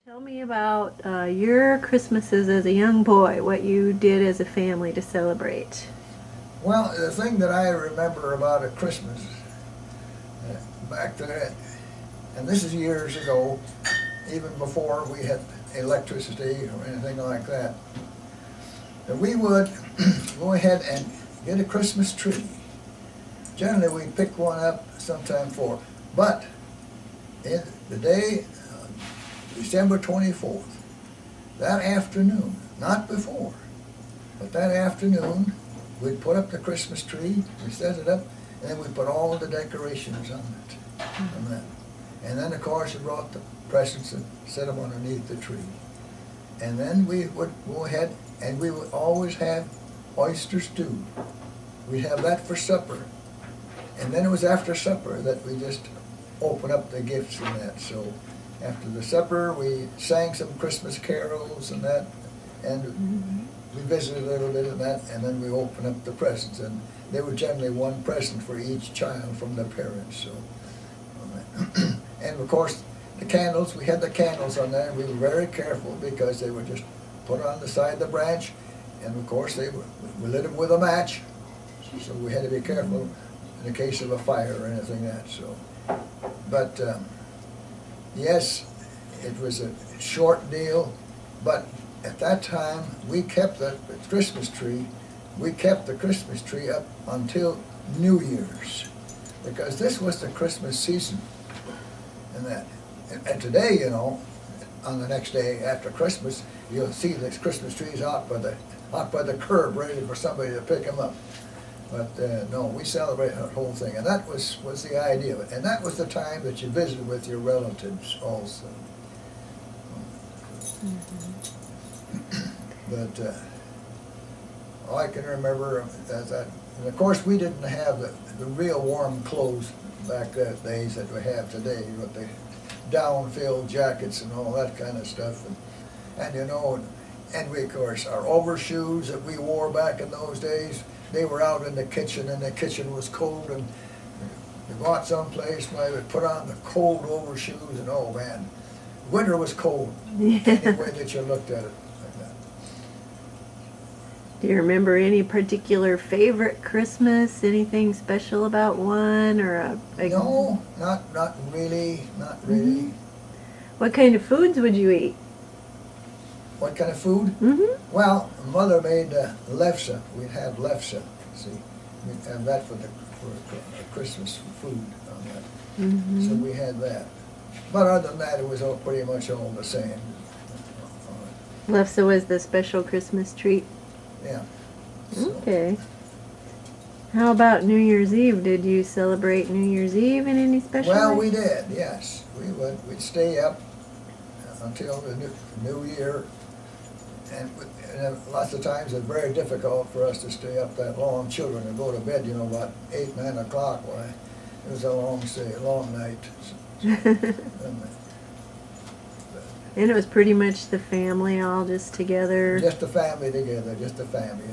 Tell me about your Christmases as a young boy, what you did as a family to celebrate. Well, the thing that I remember about a Christmas back then, and this is years ago, even before we had electricity or anything like that, that we would go ahead and get a Christmas tree. Generally, we'd pick one up sometime for, but in the day, December 24th, that afternoon, not before, but that afternoon, we'd put up the Christmas tree, we set it up, and then we put all the decorations on it. And then, of course, we brought the presents and set them underneath the tree. And then we would go ahead and we would always have oyster stew. We'd have that for supper. And then it was after supper that we just opened up the gifts and that. So after the supper, we sang some Christmas carols and that, and we visited a little bit of that, and then we opened up the presents. And there were generally one present for each child from the parents. So, and of course, the candles, we had the candles on there, and we were very careful because they were just put on the side of the branch, and of course we lit them with a match, so we had to be careful in the case of a fire or anything like that. So, but yes, it was a short deal, but at that time we kept the Christmas tree. We kept the Christmas tree up until New Year's, because this was the Christmas season, and that. And today, you know, on the next day after Christmas, you'll see the Christmas trees out by the curb, ready for somebody to pick them up. But no, we celebrated the whole thing, and that was the idea of it. And that was the time that you visited with your relatives also. But all I can remember is that, and of course, we didn't have the real warm clothes back those days that we have today, with the down-filled jackets and all that kind of stuff. And you know, and we, of course, our overshoes that we wore back in those days, they were out in the kitchen, and the kitchen was cold, and you go out someplace, we would put on the cold overshoes, and oh man, winter was cold, any way that you looked at it. Like that. Do you remember any particular favorite Christmas? Anything special about one, or a No, not really, not really. What kind of foods would you eat? What kind of food? Well, Mother made lefse. We'd have lefse. See, we'd have that for Christmas food on that. So we had that. But other than that, it was all pretty much all the same. Lefse was the special Christmas treat. Yeah. So. Okay. How about New Year's Eve? Did you celebrate New Year's Eve in any special Well, way? we did. Yes, we would. We'd stay up until the new year. And lots of times it's very difficult for us to stay up that long. Children would go to bed, you know, about 8, 9 o'clock. Why, it was a long stay, a long night. And it was pretty much the family all just together. Just the family together, just the family.